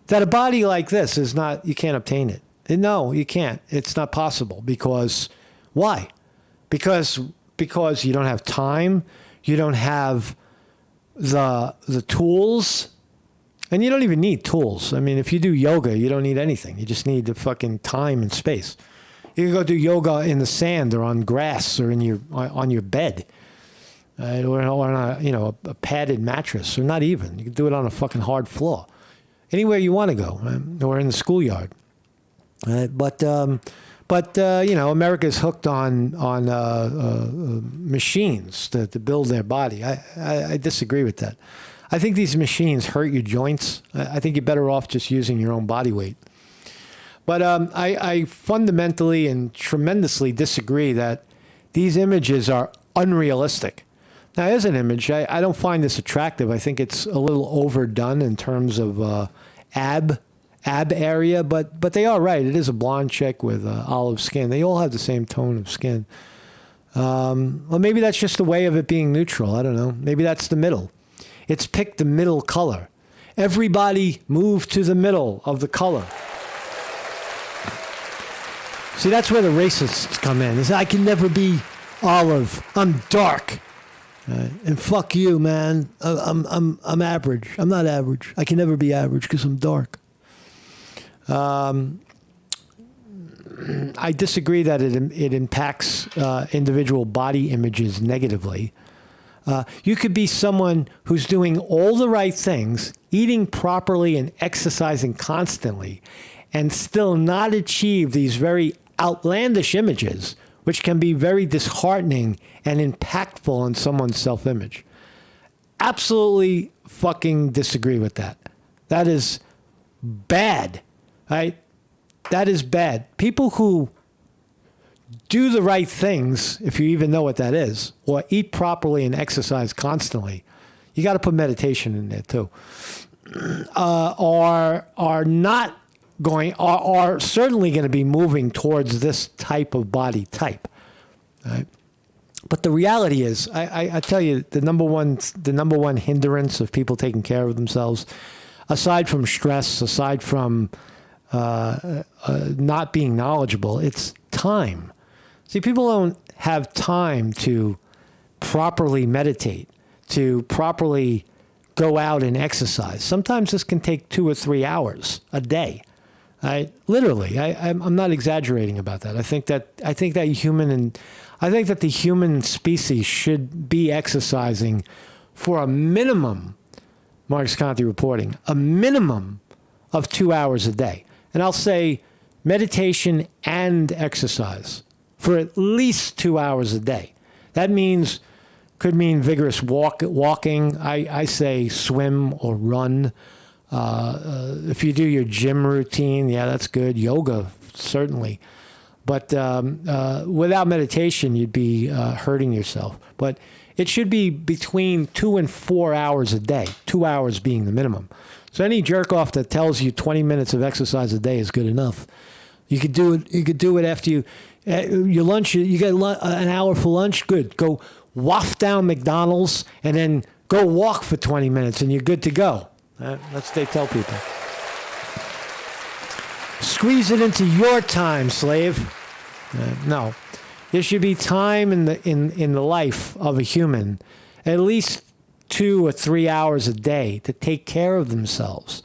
A: That a body like this is not, you can't obtain it. No, you can't. It's not possible. Because why? Because you don't have time, you don't have the tools, and you don't even need tools. I mean, if you do yoga, you don't need anything. You just need the fucking time and space. You can go do yoga in the sand or on grass or on your bed, or on a padded mattress, or not even. You can do it on a fucking hard floor, anywhere you want to go, or in the schoolyard. But America's hooked on machines to build their body. I disagree with that. I think these machines hurt your joints. I think you're better off just using your own body weight. But I fundamentally and tremendously disagree that these images are unrealistic. Now, as an image, I don't find this attractive. I think it's a little overdone in terms of ab area, but they are right. It is a blonde chick with olive skin. They all have the same tone of skin. Well, maybe that's just a way of it being neutral. I don't know. Maybe that's the middle. It's picked the middle color. Everybody move to the middle of the color. See, that's where the racists come in. Is I can never be olive. I'm dark. And fuck you, man. I'm average. I'm not average. I can never be average because I'm dark. I disagree that it impacts individual body images negatively. You could be someone who's doing all the right things, eating properly and exercising constantly, and still not achieve these very outlandish images, which can be very disheartening and impactful on someone's self-image. Absolutely fucking disagree with that. That is bad, right? That is bad. People who do the right things, if you even know what that is, or eat properly and exercise constantly, you got to put meditation in there too, are not going, are certainly going to be moving towards this type of body type. Right? But the reality is, I tell you, the number one hindrance of people taking care of themselves, aside from stress, aside from not being knowledgeable, it's time. See, people don't have time to properly meditate, to properly go out and exercise. Sometimes this can take 2 or 3 hours a day. Literally, I'm not exaggerating about that. I think that the human species should be exercising for a minimum, Marks Conte reporting, a minimum of 2 hours a day. And I'll say meditation and exercise for at least 2 hours a day. That could mean vigorous walking. I say swim or run. If you do your gym routine, yeah, that's good. Yoga, certainly. But without meditation, you'd be hurting yourself. But it should be between 2 and 4 hours a day, 2 hours being the minimum. So any jerk off that tells you 20 minutes of exercise a day is good enough. You could do it. You could do it after your lunch. You get an hour for lunch. Good. Go waft down McDonald's and then go walk for 20 minutes, and you're good to go. That's what they tell people. Squeeze it into your time, slave. No, there should be time in the life of a human, at least 2 or 3 hours a day to take care of themselves,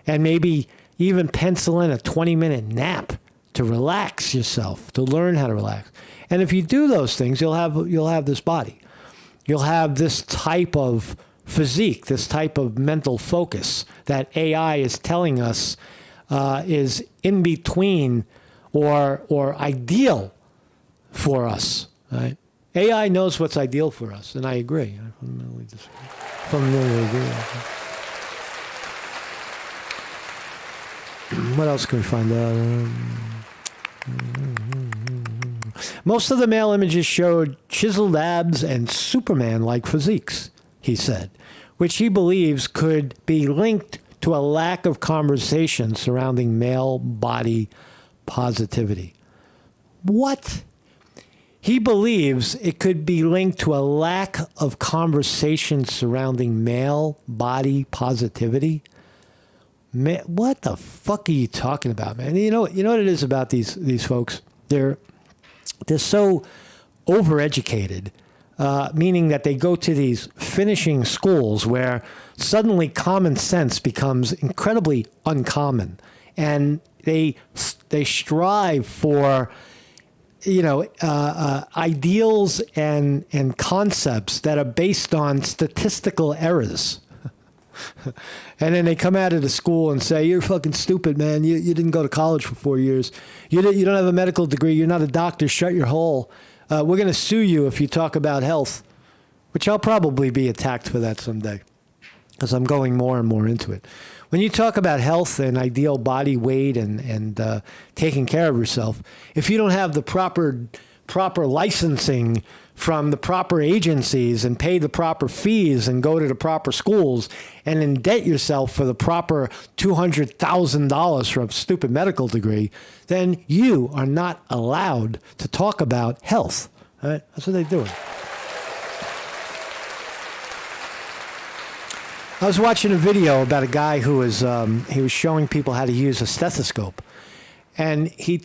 A: and maybe even pencil in a 20-minute nap to relax yourself, to learn how to relax. And if you do those things, you'll have this body, you'll have this type of physique, this type of mental focus that AI is telling us is in between or ideal for us. Right? AI knows what's ideal for us, and I agree. I fundamentally agree. What else can we find out? Most of the male images showed chiseled abs and Superman-like physiques, he said, which he believes could be linked to a lack of conversation surrounding male body positivity. What? He believes it could be linked to a lack of conversation surrounding male body positivity? Man, what the fuck are you talking about, man? You know what it is about these folks? They're so overeducated, meaning that they go to these finishing schools where suddenly common sense becomes incredibly uncommon, and they strive for ideals and concepts that are based on statistical errors. And then they come out of the school and say, "You're fucking stupid, man. You didn't go to college for 4 years. You don't have a medical degree. You're not a doctor. Shut your hole. We're going to sue you if you talk about health," which I'll probably be attacked for that someday. because I'm going more and more into it. When you talk about health and ideal body weight and taking care of yourself, if you don't have the proper licensing from the proper agencies and pay the proper fees and go to the proper schools and indebt yourself for the proper $200,000 for a stupid medical degree, then you are not allowed to talk about health. All right? That's what they're doing. I was watching a video about a guy who was he was showing people how to use a stethoscope, and he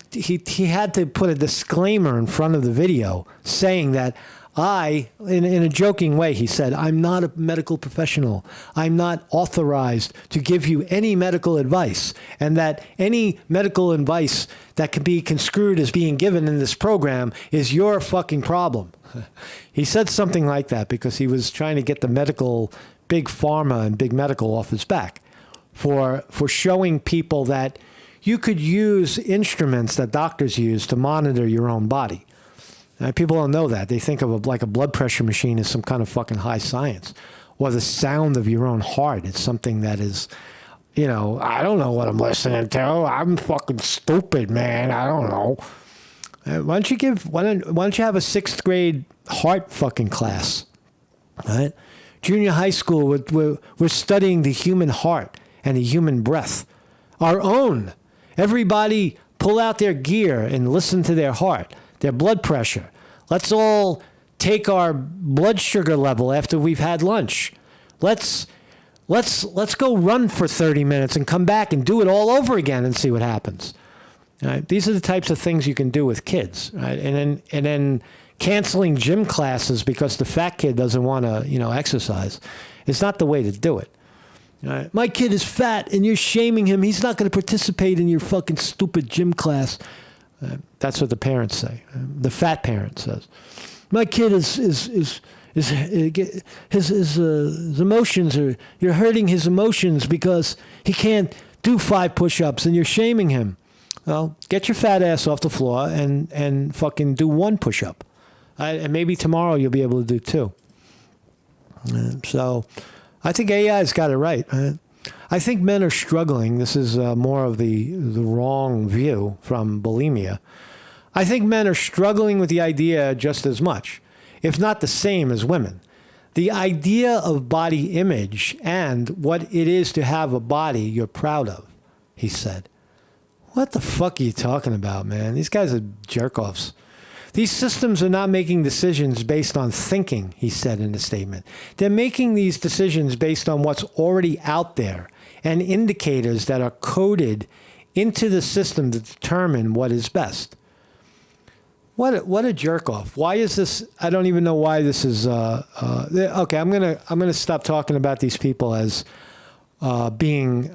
A: had to put a disclaimer in front of the video saying that in a joking way, he said, "I'm not a medical professional. I'm not authorized to give you any medical advice, and that any medical advice that can be construed as being given in this program is your fucking problem." He said something like that because he was trying to get the big pharma and big medical off his back for showing people that you could use instruments that doctors use to monitor your own body. People don't know that. They think of like a blood pressure machine as some kind of fucking high science, or the sound of your own heart. It's something that is, I don't know what I'm listening to. I'm fucking stupid, man. I don't know. Why don't you have a 6th grade heart fucking class, right? Junior high school, we're studying the human heart and the human breath. Our own. Everybody pull out their gear and listen to their heart, their blood pressure. Let's all take our blood sugar level after we've had lunch. Let's go run for 30 minutes and come back and do it all over again and see what happens. Right? These are the types of things you can do with kids, right? And then canceling gym classes because the fat kid doesn't want to, exercise. It's not the way to do it. Right? My kid is fat and you're shaming him. He's not going to participate in your fucking stupid gym class. That's what the parents say. The fat parent says, my kid his emotions you're hurting his emotions because he can't do 5 push-ups and you're shaming him. Well, get your fat ass off the floor and fucking do 1 push-up. And maybe tomorrow you'll be able to do 2. So I think AI's got it right. I think men are struggling. This is more of the wrong view from bulimia. I think men are struggling with the idea just as much, if not the same as women. The idea of body image and what it is to have a body you're proud of, he said. What the fuck are you talking about, man? These guys are jerk-offs. These systems are not making decisions based on thinking, he said in a statement. They're making these decisions based on what's already out there and indicators that are coded into the system to determine what is best. What a jerk-off. Why is this? I don't even know why this is. Okay, I'm gonna stop talking about these people as being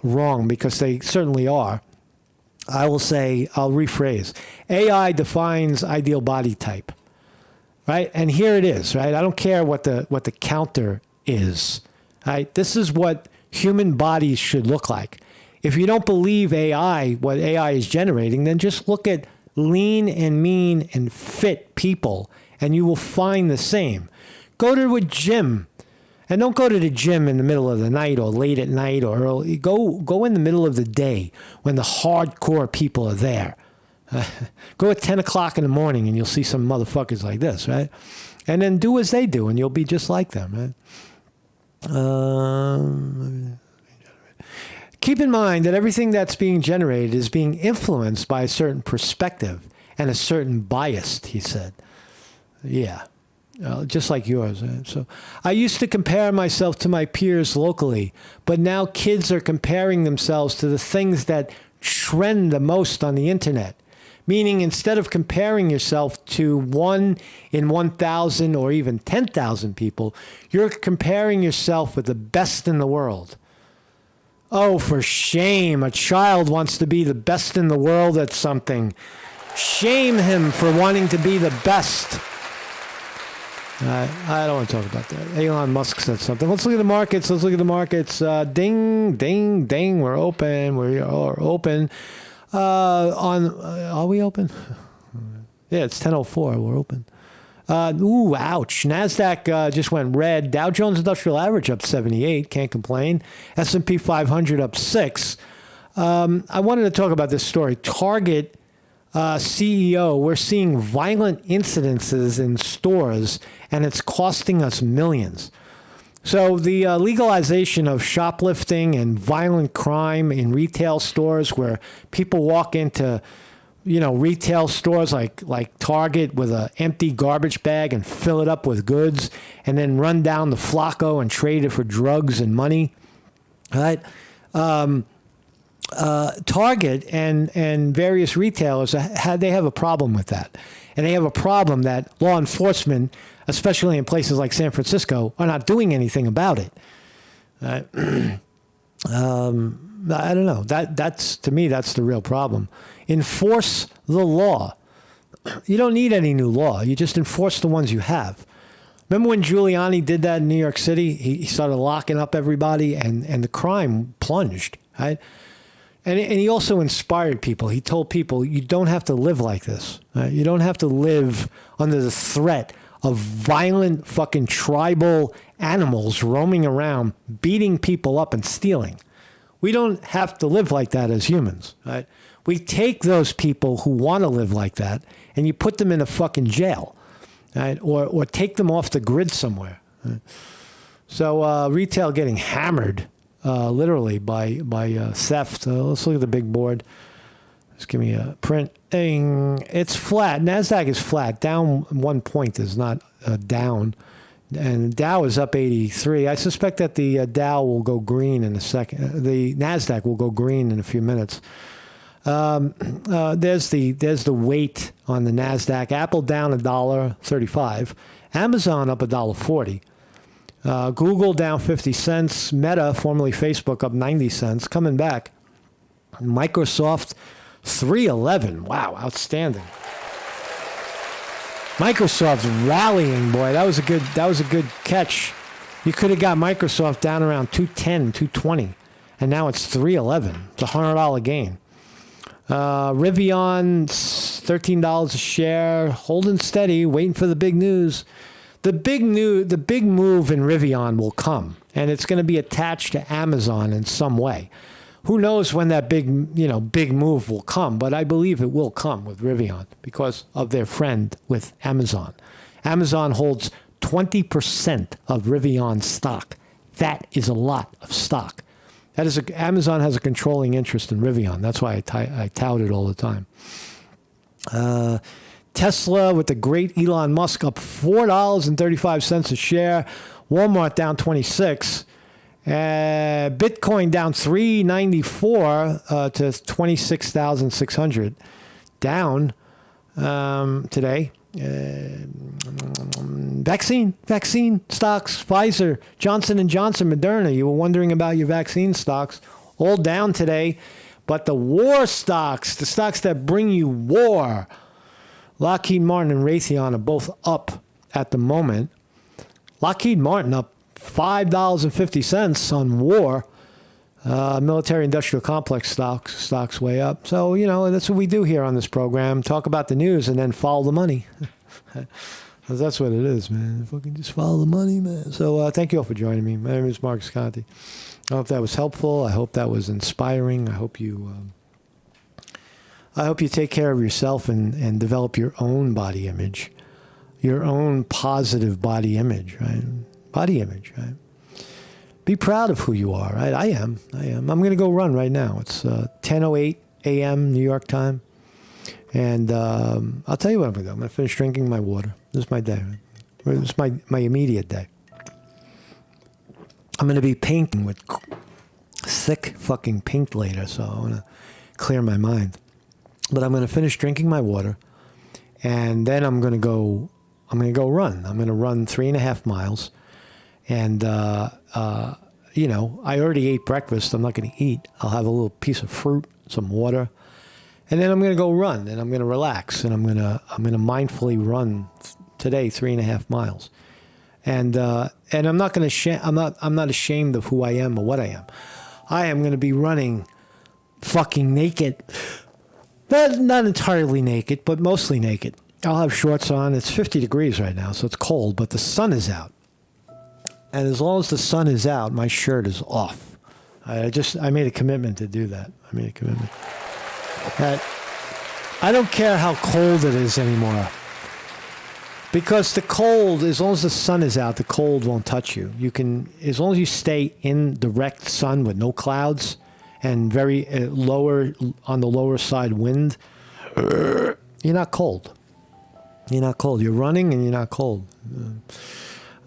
A: wrong, because they certainly are. I'll rephrase. AI defines ideal body type, right? And here it is, right? I don't care what the counter is, right? This is what human bodies should look like. If you don't believe what AI is generating, then just look at lean and mean and fit people, and you will find the same. Go to a gym. And don't go to the gym in the middle of the night or late at night or early. Go in the middle of the day when the hardcore people are there. Go at 10 o'clock in the morning and you'll see some motherfuckers like this, right? And then do as they do and you'll be just like them, right? Keep in mind that everything that's being generated is being influenced by a certain perspective and a certain bias, he said. Yeah. Just like yours. Right? So I used to compare myself to my peers locally, but now kids are comparing themselves to the things that trend the most on the internet. Meaning, instead of comparing yourself to 1 in 1,000 or even 10,000 people, you're comparing yourself with the best in the world. Oh, for shame. A child wants to be the best in the world at something. Shame him for wanting to be the best. I don't want to talk about that. Elon Musk said something. Let's look at the markets. Ding, ding, ding. We're open. We are open. Are we open? Yeah, it's 10:04. We're open. Ooh, ouch. NASDAQ just went red. Dow Jones Industrial Average up 78. Can't complain. S&P 500 up 6. I wanted to talk about this story. Target CEO, we're seeing violent incidences in stores, and it's costing us millions. So the legalization of shoplifting and violent crime in retail stores, where people walk into, retail stores like Target with an empty garbage bag and fill it up with goods, and then run down the Flacco and trade it for drugs and money, right? Target and various retailers they have a problem with that, and they have a problem that law enforcement, especially in places like San Francisco, are not doing anything about it. I don't know. That's to me, that's the real problem. Enforce the law. You don't need any new law. You just enforce the ones you have. Remember when Giuliani did that in New York City? He started locking up everybody, and the crime plunged, right? And he also inspired people. He told people, you don't have to live like this. Right? You don't have to live under the threat of violent fucking tribal animals roaming around, beating people up and stealing. We don't have to live like that as humans. Right? We take those people who want to live like that, and you put them in a fucking jail, right? Or take them off the grid somewhere. Right? So retail getting hammered. Literally by theft. Let's look at the big board. Just give me a print. It's flat. NASDAQ is flat. Down 1 point is not down. And Dow is up 83. I suspect that the Dow will go green in a second. The NASDAQ will go green in a few minutes. There's the weight on the NASDAQ. Apple down $1.35. Amazon up $1.40. Google down 50 cents. Meta, formerly Facebook, up 90 cents. Coming back. Microsoft, 311. Wow, outstanding. Microsoft's rallying, boy. That was a good catch. You could have got Microsoft down around 210, 220, and now it's 311. It's a $100 gain. Rivian, $13 a share, holding steady, waiting for the big news. The big move in Rivian will come, and it's going to be attached to Amazon in some way. Who knows when that big move will come, but I believe it will come with Rivian because of their friend with Amazon. Amazon holds 20% of Rivian stock. That is a lot of stock. Amazon has a controlling interest in Rivian. That's why I tout it all the time. Tesla with the great Elon Musk up $4.35 a share. Walmart down 26. Bitcoin down 394 to 26,600. Down today. Vaccine stocks. Pfizer, Johnson & Johnson, Moderna. You were wondering about your vaccine stocks. All down today. But the war stocks, the stocks that bring you war, Lockheed Martin and Raytheon are both up at the moment. Lockheed Martin up $5.50 on war. Military industrial complex stocks way up. So, that's what we do here on this program. Talk about the news and then follow the money. That's what it is, man. Fucking just follow the money, man. So thank you all for joining me. My name is Mark Sconti. I hope that was helpful. I hope that was inspiring. I hope you take care of yourself and develop your own body image, your own positive body image, right? Body image, right? Be proud of who you are, right? I am. I'm going to go run right now. It's 10:08 a.m. New York time. And I'll tell you what I'm going to do. I'm going to finish drinking my water. This is my day. This is my immediate day. I'm going to be painting with thick fucking pink later, so I want to clear my mind. But I'm going to finish drinking my water, and then I'm going to go run. I'm going to run 3.5 miles. And, I already ate breakfast. I'm not going to eat. I'll have a little piece of fruit, some water. And then I'm going to go run, and I'm going to relax, and I'm going to mindfully run today 3.5 miles. And I'm not going to I'm not ashamed of who I am or what I am. I am going to be running fucking naked. Not entirely naked, but mostly naked. I'll have shorts on. It's 50 degrees right now, so it's cold, but the sun is out. And as long as the sun is out, my shirt is off. I made a commitment to do that. I made a commitment. That I don't care how cold it is anymore. Because the cold, as long as the sun is out, the cold won't touch you. You can, as long as you stay in direct sun with no clouds and very lower, on the lower side wind, you're not cold. You're not cold. You're running and you're not cold.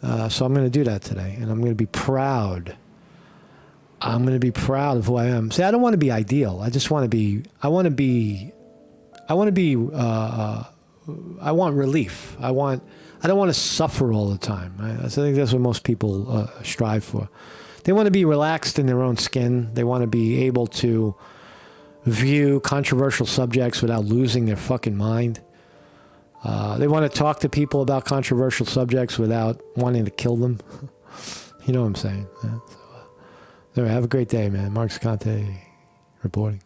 A: So I'm going to do that today, and I'm going to be proud. I'm going to be proud of who I am. See, I don't want to be ideal. I just want to be. I want relief. I don't want to suffer all the time. I think that's what most people strive for. They want to be relaxed in their own skin. They want to be able to view controversial subjects without losing their fucking mind. They want to talk to people about controversial subjects without wanting to kill them. You know what I'm saying? Yeah, so, have a great day, man. Mark Scante reporting.